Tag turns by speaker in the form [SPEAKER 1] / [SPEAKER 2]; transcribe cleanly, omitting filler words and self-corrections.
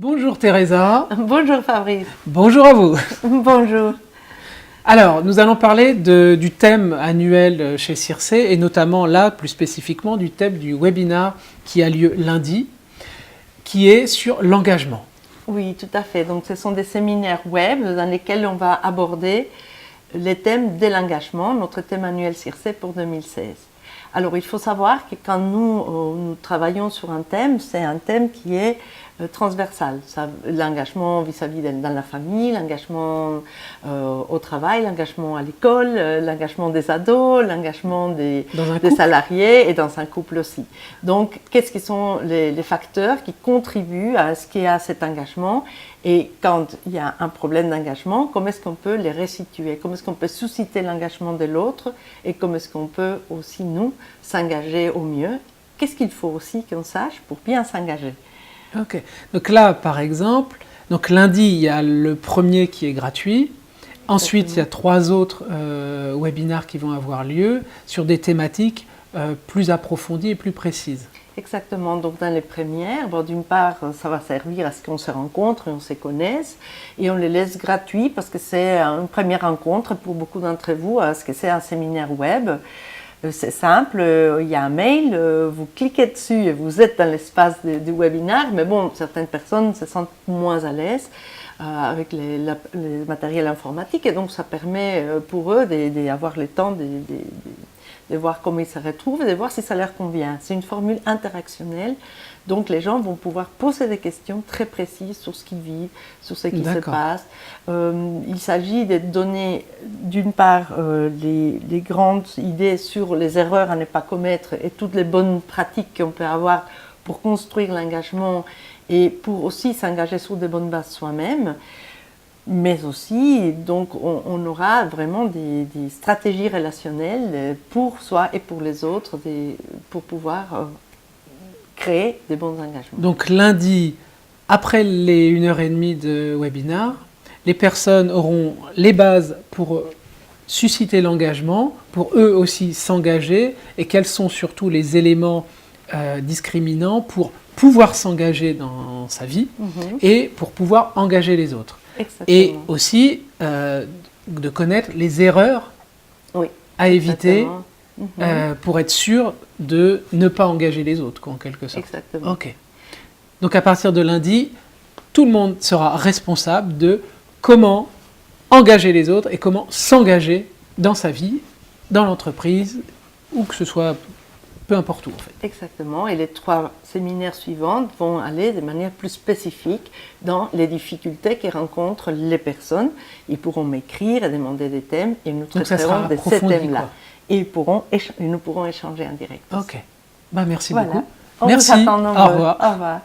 [SPEAKER 1] Bonjour Teresa.
[SPEAKER 2] Bonjour Fabrice.
[SPEAKER 1] Bonjour à vous.
[SPEAKER 2] Bonjour.
[SPEAKER 1] Alors, nous allons parler du thème annuel chez Circe et notamment là, plus spécifiquement, du thème du webinaire qui a lieu lundi, qui est sur l'engagement.
[SPEAKER 2] Oui, tout à fait. Donc, ce sont des séminaires web dans lesquels on va aborder les thèmes de l'engagement, notre thème annuel Circe pour 2016. Alors, il faut savoir que quand nous travaillons sur un thème, c'est un thème qui est transversal. L'engagement vis-à-vis dans la famille, l'engagement au travail, l'engagement à l'école, l'engagement des ados, l'engagement des salariés et dans un couple aussi. Donc, qu'est-ce qui sont les facteurs qui contribuent à ce qu'il y a cet engagement? Et quand il y a un problème d'engagement, comment est-ce qu'on peut les restituer? Comment est-ce qu'on peut susciter l'engagement de l'autre? Et comment est-ce qu'on peut aussi, nous, s'engager au mieux? Qu'est-ce qu'il faut aussi qu'on sache pour bien s'engager?
[SPEAKER 1] Ok. Donc là, par exemple, donc lundi, il y a le premier qui est gratuit. Ensuite, il y a 3 autres webinaires qui vont avoir lieu sur des thématiques plus approfondies et plus précises.
[SPEAKER 2] Exactement. Donc, dans les premières, d'une part, ça va servir à ce qu'on se rencontre et on se connaisse. Et on les laisse gratuits parce que c'est une première rencontre pour beaucoup d'entre vous, parce que c'est un séminaire web. C'est simple, il y a un mail, vous cliquez dessus et vous êtes dans l'espace du webinaire. Mais bon, certaines personnes se sentent moins à l'aise avec les matériels informatiques. Et donc, ça permet pour eux d'avoir le temps de voir comment ils se retrouvent et de voir si ça leur convient. C'est une formule interactionnelle, donc les gens vont pouvoir poser des questions très précises sur ce qu'ils vivent, sur ce qui se passe. Il s'agit de donner d'une part les grandes idées sur les erreurs à ne pas commettre et toutes les bonnes pratiques qu'on peut avoir pour construire l'engagement et pour aussi s'engager sur de bonnes bases soi-même. Mais aussi, donc, on aura vraiment des stratégies relationnelles pour soi et pour les autres pour pouvoir créer des bons engagements.
[SPEAKER 1] Donc lundi, après les 1h30 de webinaire, les personnes auront les bases pour susciter l'engagement, pour eux aussi s'engager, et quels sont surtout les éléments discriminants pour pouvoir s'engager dans sa vie et pour pouvoir engager les autres.
[SPEAKER 2] Exactement.
[SPEAKER 1] Et aussi de connaître les erreurs à éviter pour être sûr de ne pas engager les autres, en quelque sorte.
[SPEAKER 2] Exactement.
[SPEAKER 1] Ok. Donc à partir de lundi, tout le monde sera responsable de comment engager les autres et comment s'engager dans sa vie, dans l'entreprise, ou que ce soit peu importe où en fait.
[SPEAKER 2] Exactement, et les 3 séminaires suivants vont aller de manière plus spécifique dans les difficultés que rencontrent les personnes. Ils pourront m'écrire et demander des thèmes et nous traiterons de ces thèmes-là. Et nous pourrons échanger en direct.
[SPEAKER 1] Ok, merci
[SPEAKER 2] voilà.
[SPEAKER 1] beaucoup.
[SPEAKER 2] On
[SPEAKER 1] Merci,
[SPEAKER 2] vous attend nombreux.
[SPEAKER 1] au revoir.
[SPEAKER 2] Au revoir.